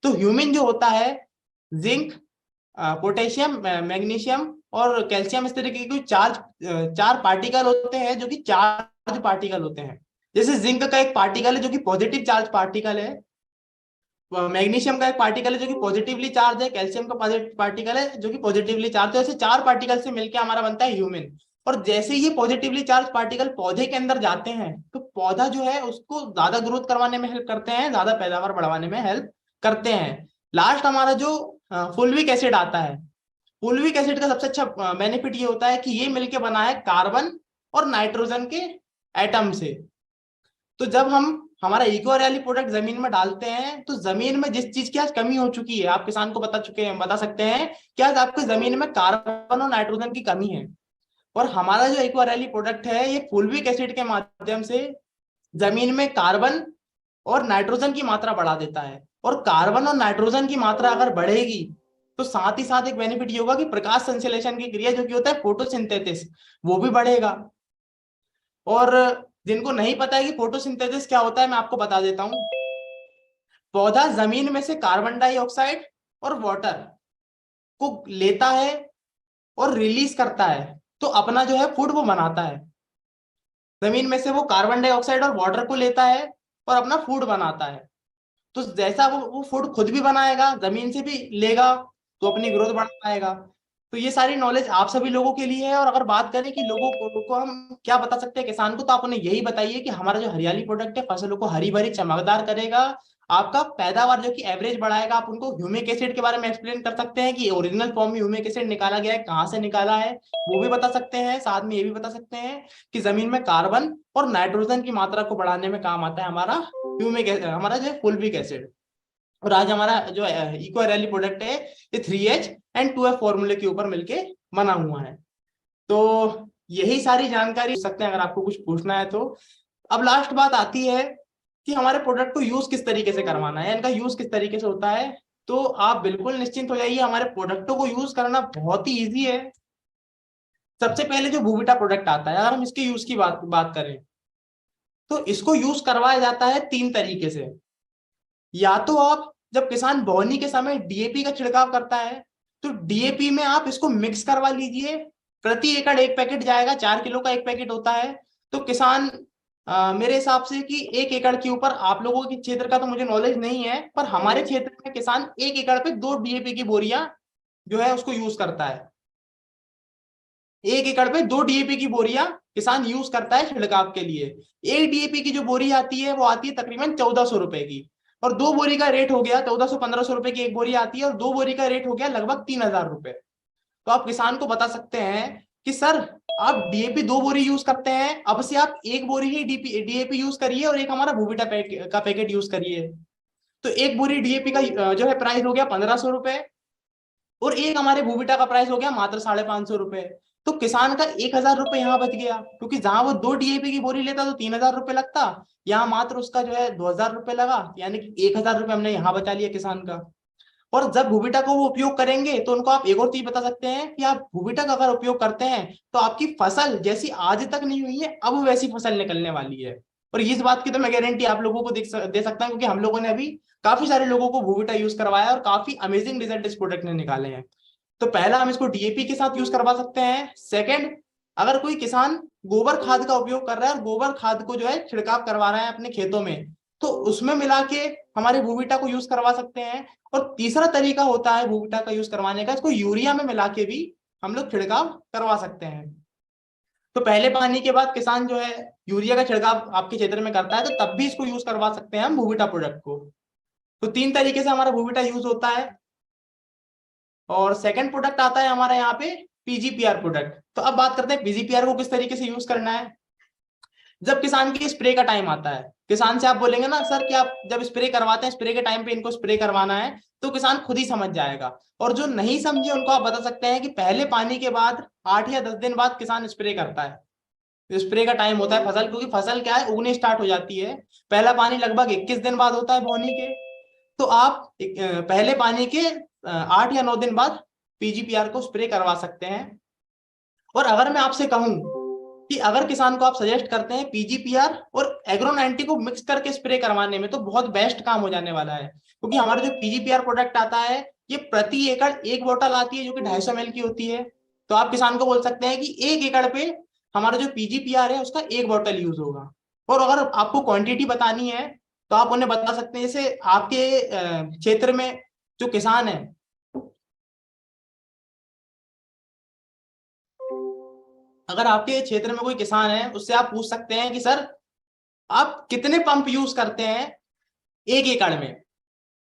तो ह्यूमिन जो होता है, जिंक, पोटेशियम, मैग्नीशियम और कैल्शियम, इस तरीके के कुछ चार पार्टिकल होते हैं जो कि चार्ज पार्टिकल होते हैं। जैसे जिंक का एक पार्टिकल है जो कि पॉजिटिव चार्ज पार्टिकल है, मैग्नीशियम का एक पार्टिकल है जो कि पॉजिटिवली चार्ज है, कैल्शियम का पार्टिकल है जो कि पॉजिटिवली चार्ज है। ऐसे चार पार्टिकल से मिलकर हमारा बनता है ह्यूमिन। और जैसे ही ये पॉजिटिवली चार्ज पार्टिकल पौधे के अंदर जाते हैं तो पौधा जो है उसको ज्यादा ग्रोथ करवाने में हेल्प करते हैं, ज्यादा पैदावार बढ़वाने में हेल्प करते हैं। लास्ट हमारा जो फुलविक एसिड आता है, फुलविक एसिड का सबसे अच्छा बेनिफिट ये होता है कि ये मिलके बना है कार्बन और नाइट्रोजन के एटम से। तो जब हम हमारा इको रैली प्रोडक्ट जमीन में डालते हैं तो जमीन में जिस चीज की आज कमी हो चुकी है, आप किसान को बता सकते हैं कि आज आपकी जमीन में कार्बन और नाइट्रोजन की कमी है। और हमारा जो इको रैली प्रोडक्ट है ये फुलविक एसिड के माध्यम से जमीन में कार्बन और नाइट्रोजन की मात्रा बढ़ा देता है। और कार्बन और नाइट्रोजन की मात्रा अगर बढ़ेगी तो साथ ही साथ एक बेनिफिट ये होगा कि प्रकाश संश्लेषण की क्रिया जो कि होता है फोटोसिंथेसिस, वो भी बढ़ेगा। और जिनको नहीं पता है कि फोटोसिंथेसिस क्या होता है, मैं आपको बता देता हूं। पौधा जमीन में से कार्बन डाइऑक्साइड और वाटर को लेता है और रिलीज करता है, तो अपना जो है फूड वो बनाता है। जमीन में से वो कार्बन डाइऑक्साइड और वाटर को लेता है और अपना फूड बनाता है। तो जैसा वो फूड खुद भी बनाएगा, जमीन से भी लेगा, तो अपनी ग्रोथ बढ़ा पाएगा। तो ये सारी नॉलेज आप सभी लोगों के लिए है। और अगर बात करें कि लोगों को हम क्या बता सकते हैं किसान को, तो आप उन्हें यही बताइए कि हमारा जो हरियाली प्रोडक्ट है फसलों को हरी भरी चमकदार करेगा, आपका पैदावार जो कि एवरेज बढ़ाएगा। आप उनको ह्यूमिक एसिड के बारे में एक्सप्लेन कर सकते हैं कि ओरिजिनल फॉर्म में ह्यूमिक एसिड निकाला गया है, कहाँ से निकाला है, वो भी बता सकते हैं। साथ में ये भी बता सकते हैं कि जमीन में कार्बन और नाइट्रोजन की मात्रा को बढ़ाने में काम आता है हमारा हमारा जो फुलविक एसिड। और आज हमारा जो इको रैली प्रोडक्ट है ये 3H and 2F फॉर्मूले के ऊपर मिलके बना हुआ है। तो यही सारी जानकारी हो सकते हैं अगर आपको कुछ पूछना है तो। अब लास्ट बात आती है कि हमारे प्रोडक्ट को यूज किस तरीके से करवाना है, इनका यूज किस तरीके से होता है। तो आप बिल्कुल निश्चिंत हो जाइए, हमारे प्रोडक्टों को यूज करना बहुत ही ईजी है। सबसे पहले जो बूविटा प्रोडक्ट आता है, अगर हम इसके यूज की बात करें तो इसको यूज करवाया जाता है 3 तरीके से। या तो आप जब किसान बोनी के समय डीएपी का छिड़काव करता है तो डीएपी में आप इसको मिक्स करवा लीजिए। प्रति एकड़ 1 पैकेट जाएगा, 4 किलो का 1 पैकेट होता है। तो किसान मेरे हिसाब से कि 1 एकड़ के ऊपर, आप लोगों के क्षेत्र का तो मुझे नॉलेज नहीं है, पर हमारे क्षेत्र में किसान 1 एकड़ पे 2 डीएपी की बोरियां जो है उसको यूज करता है। 1 एकड़ पे 2 डीएपी की बोरियां किसान यूज करता है छिड़काव के लिए। एक डीएपी की जो बोरी आती है वो आती है तकरीबन 1400 रुपए की, और 2 बोरी का रेट हो गया 1400-1500 रुपए की एक बोरी आती है, और 2 बोरी का रेट हो गया लगभग 3000 रुपए। तो आप किसान को बता सकते हैं कि सर आप डीएपी 2 बोरी यूज करते हैं, अब से आप 1 बोरी ही डीएपी यूज करिए और एक हमारा भूविटा का पैकेट यूज करिए। तो 1 बोरी डीएपी का जो है प्राइस हो गया 1500 रुपए, और एक हमारे भूविटा का प्राइस हो गया मात्र 550 रुपए। तो किसान का 1000 रुपए यहाँ बच गया, क्योंकि जहां वो 2 डीएपी की बोरी लेता तो 3000 रुपए लगता, यहाँ मात्र उसका जो है 2000 रुपए लगा, यानी कि 1000 रुपए हमने यहाँ बचा लिया किसान का। और जब भूविटा को वो उपयोग करेंगे तो उनको आप एक और चीज बता सकते हैं कि आप भूविटा का अगर उपयोग करते हैं तो आपकी फसल जैसी आज तक नहीं हुई है अब वैसी फसल निकलने वाली है। और इस बात की तो मैं गारंटी आप लोगों को दे सकता हूं, क्योंकि हम लोगों ने अभी काफी सारे लोगों को भूविटा यूज करवाया और काफी अमेजिंग रिजल्ट इस प्रोडक्ट ने निकाले हैं। तो पहला हम इसको डीएपी के साथ यूज करवा सकते हैं। सेकंड, अगर कोई किसान गोबर खाद का उपयोग कर रहा है और गोबर खाद को जो है छिड़काव करवा रहा है अपने खेतों में, तो उसमें मिला के हमारे भूविटा को यूज करवा सकते हैं। और तीसरा तरीका होता है भूविटा का यूज करवाने का, इसको यूरिया में मिला के भी हम लोग छिड़काव करवा सकते हैं। तो पहले पानी के बाद किसान जो है यूरिया का छिड़काव आपके क्षेत्र में करता है तो तब भी इसको यूज करवा सकते हैं हम भूविटा प्रोडक्ट को। तो 3 तरीके से हमारा भूविटा यूज होता है। और सेकंड प्रोडक्ट आता है हमारा यहाँ पे पीजीपीआर प्रोडक्ट। तो अब बात करते हैं पीजीपीआर को किस तरीके से यूज करना है। जब किसान की स्प्रे का टाइम आता है, किसान से आप बोलेंगे ना सर कि आप जब स्प्रे करवाते हैं स्प्रे के टाइम पे इनको स्प्रे करवाना है, तो किसान खुद ही समझ जाएगा। और जो नहीं समझे उनको आप बता सकते हैं कि पहले पानी के बाद 8 या 10 दिन बाद किसान स्प्रे करता है। स्प्रे का टाइम होता है फसल, क्योंकि फसल क्या है उगने स्टार्ट हो जाती है। पहला पानी लगभग 21 दिन बाद होता है बोनी के। तो आप पहले पानी के 8 या 9 दिन बाद पीजीपीआर को स्प्रे करवा सकते हैं। और अगर मैं आपसे कहूं कि अगर किसान को आप सजेस्ट करते हैं पीजीपीआर और एग्रो 90 को मिक्स करके स्प्रे करवाने में, तो बहुत बेस्ट काम हो जाने वाला है। क्योंकि हमारा जो पीजीपीआर प्रोडक्ट आता है ये प्रति एकड़ एक बोतल आती है जो कि 250 ml की होती है। तो आप किसान को बोल सकते हैं कि 1 एकड़ पे हमारा जो पीजीपीआर है उसका एक बोतल यूज होगा। और अगर आपको क्वांटिटी बतानी है तो आप उन्हें बता सकते हैं, जैसे आपके क्षेत्र में जो किसान है, अगर आपके क्षेत्र में कोई किसान है उससे आप पूछ सकते हैं कि सर आप कितने पंप यूज करते हैं 1 एकड़ में।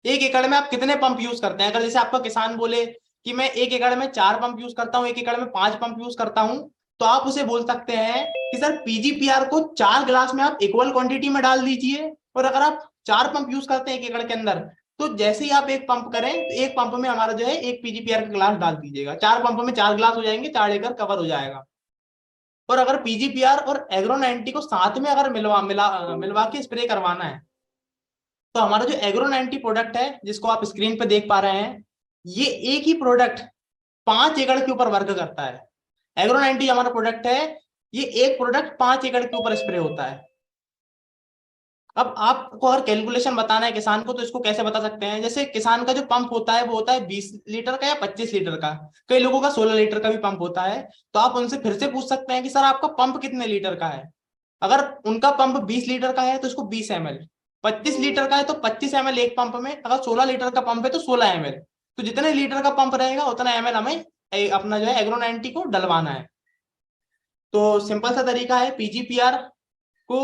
1 एकड़ में आप कितने पंप यूज करते हैं। अगर जैसे आपका किसान बोले कि मैं 1 एकड़ में 4 पंप यूज करता हूँ, 1 एकड़ में 5 पंप यूज करता हूँ, तो आप उसे बोल सकते हैं कि सर पीजीपीआर को 4 गिलास में आप इक्वल क्वांटिटी में डाल दीजिए। और अगर आप 4 पंप यूज करते हैं 1 एकड़ के अंदर, तो जैसे ही आप एक पंप करें तो एक पंप में हमारा जो है एक पीजीपीआर का गिलास डाल दीजिएगा। 4 पंप में 4 गिलास हो जाएंगे, 4 एकड़ कवर हो जाएगा। और अगर पीजीपीआर और एग्रो 90 को साथ में अगर मिलवा के स्प्रे करवाना है, तो हमारा जो एग्रो 90 प्रोडक्ट है जिसको आप स्क्रीन पे देख पा रहे हैं, ये एक ही प्रोडक्ट 5 एकड़ के ऊपर वर्क करता है। एग्रो 90 हमारा प्रोडक्ट है, ये एक प्रोडक्ट 5 एकड़ के ऊपर स्प्रे होता है। अब आपको अगर कैलकुलेशन बताना है किसान को तो इसको कैसे बता सकते हैं। जैसे किसान का जो पंप होता है वो होता है 20 लीटर का या 25 लीटर का, कई लोगों का 16 लीटर का भी पंप होता है। तो आप उनसे फिर से पूछ सकते हैं कि सर आपका पंप कितने लीटर का है। अगर उनका पंप 20 लीटर का है तो उसको 20 ml, 25 लीटर का है तो 25 ml एक पंप में, अगर 16 लीटर का पंप है तो 16 ml। तो जितने लीटर का पंप रहेगा उतना ml हमें अपना जो है एग्रो 90 को डलवाना है। तो सिंपल सा तरीका है पीजीपीआर को,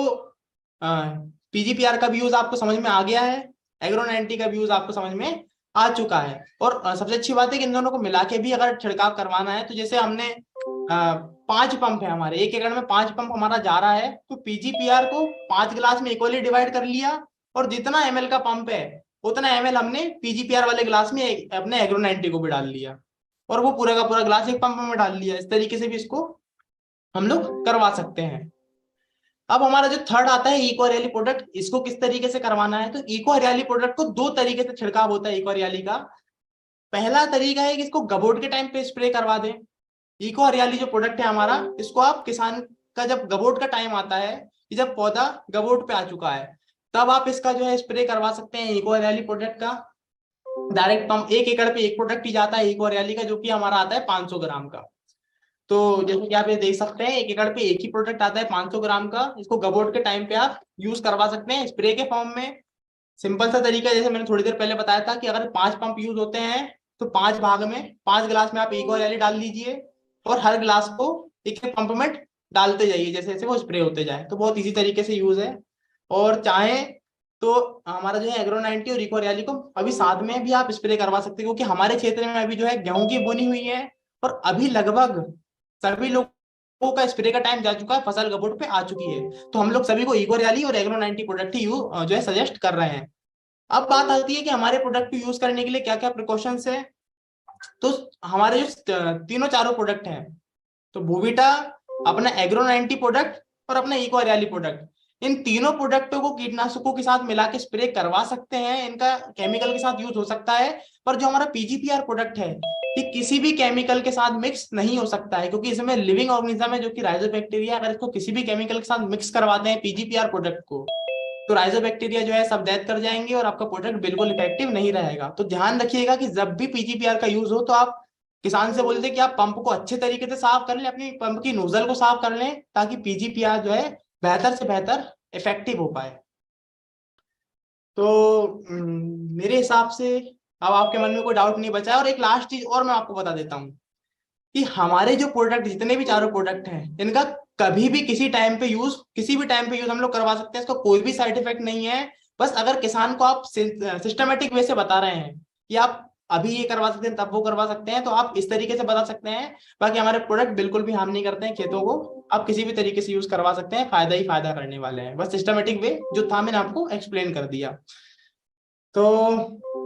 पीजीपीआर का भी यूज आपको समझ में आ गया है, एग्रो 90 का भी यूज आपको समझ में आ चुका है। और सबसे अच्छी बात है कि इन दोनों को मिला के भी अगर छिड़काव करवाना है, तो जैसे हमने 5 पंप है हमारे 1 एकड़ में 5 पंप हमारा जा रहा है, तो पीजीपीआर को 5 गिलास में इक्वली डिवाइड कर लिया, और जितना एमएल का पंप है उतना एमएल हमने पीजीपीआर वाले गिलास में अपने एग्रो 90 को भी डाल लिया, और वो पूरा का पूरा गिलास एक पंप में डाल लिया। इस तरीके से भी इसको हम लोग करवा सकते हैं। अब हमारा जो थर्ड आता है इको हरियाली प्रोडक्ट, इसको किस तरीके से करवाना है। तो इको हरियाली प्रोडक्ट को 2 तरीके से छिड़काव होता है इको हरियाली का। पहला तरीका है कि इसको गबोट के टाइम पे स्प्रे करवा दें। इको हरियाली जो प्रोडक्ट है हमारा, इसको आप किसान का जब गबोट का टाइम आता है कि जब पौधा गबोट पे आ चुका है, तब आप इसका जो है स्प्रे करवा सकते हैं इको हरियाली प्रोडक्ट का। डायरेक्ट पंप 1 एकड़ पे एक प्रोडक्ट ही जाता है इको हरियाली का, जो कि हमारा आता है 500 ग्राम का। तो जैसे कि आप ये देख सकते हैं 1 एकड़ पे एक ही प्रोडक्ट आता है 500 ग्राम का। इसको गबोट के टाइम पे आप यूज करवा सकते हैं स्प्रे के फॉर्म में। सिंपल सा तरीका है, जैसे मैंने थोड़ी देर पहले बताया था कि अगर 5 पंप यूज होते हैं तो 5 भाग में 5 गिलास में आप इको हरियाली डाल दीजिए, और हर गिलास को एक एक पंप में डालते जाइए जैसे जैसे वो स्प्रे होते जाए। तो बहुत इजी तरीके से यूज है। और चाहे तो हमारा जो है एग्रो 90 और इको हरियाली को अभी साथ में भी आप स्प्रे करवा सकते हैं, क्योंकि हमारे क्षेत्र में अभी जो है गेहूं की बुनी हुई है, और अभी लगभग सभी लोगों का स्प्रे का टाइम जा चुका है, फसल गबोट पे आ चुकी है। तो हम लोग सभी को इको हरियाली और एग्रो 90 प्रोडक्ट ही जो है सजेस्ट कर रहे हैं। अब बात आती है कि हमारे प्रोडक्ट को यूज करने के लिए क्या क्या प्रिकॉशंस है। तो हमारे जो तीनों चारों प्रोडक्ट हैं, तो बोविटा, अपना एग्रो 90 प्रोडक्ट और अपना इको हरियाली प्रोडक्ट, इन तीनों प्रोडक्टों को कीटनाशकों के साथ मिला के स्प्रे करवा सकते हैं। इनका केमिकल के साथ यूज हो सकता है, पर जो हमारा पीजीपीआर प्रोडक्ट है ये किसी भी केमिकल के साथ मिक्स नहीं हो सकता है, क्योंकि इसमें लिविंग ऑर्गेनिज्म है जो कि राइजोबैक्टीरिया। अगर इसको किसी भी केमिकल के साथ मिक्स करवाते हैं पीजीपीआर प्रोडक्ट को, तो राइजोबैक्टीरिया जो है सब डेथ कर जाएंगे और आपका प्रोडक्ट बिल्कुल इफेक्टिव नहीं रहेगा। तो ध्यान रखिएगा कि जब भी पीजीपीआर का यूज हो तो आप किसान से बोलते कि आप पंप को अच्छे तरीके से साफ कर लें, अपनी पंप की नोजल को साफ कर लें, ताकि पीजीपीआर जो है बेहतर से बेहतर इफेक्टिव हो पाए। तो मेरे हिसाब से अब आपके मन में कोई डाउट नहीं बचा है। और एक लास्ट चीज और मैं आपको बता देता हूँ कि हमारे जो प्रोडक्ट जितने भी चारों प्रोडक्ट हैं, इनका कभी भी किसी टाइम पे यूज, किसी भी टाइम पे यूज हम लोग करवा सकते हैं। इसका कोई भी साइड इफेक्ट नहीं है। बस अगर किसान को आप सिस्टमेटिक वे से बता रहे हैं कि आप अभी ये करवा सकते हैं तब वो करवा सकते हैं, तो आप इस तरीके से बता सकते हैं। बाकी हमारे प्रोडक्ट बिल्कुल भी हार्म नहीं करते हैं खेतों को, आप किसी भी तरीके से यूज करवा सकते हैं, फायदा ही फायदा करने वाले हैं, बस सिस्टमेटिक वे जो था मैंने आपको एक्सप्लेन कर दिया। तो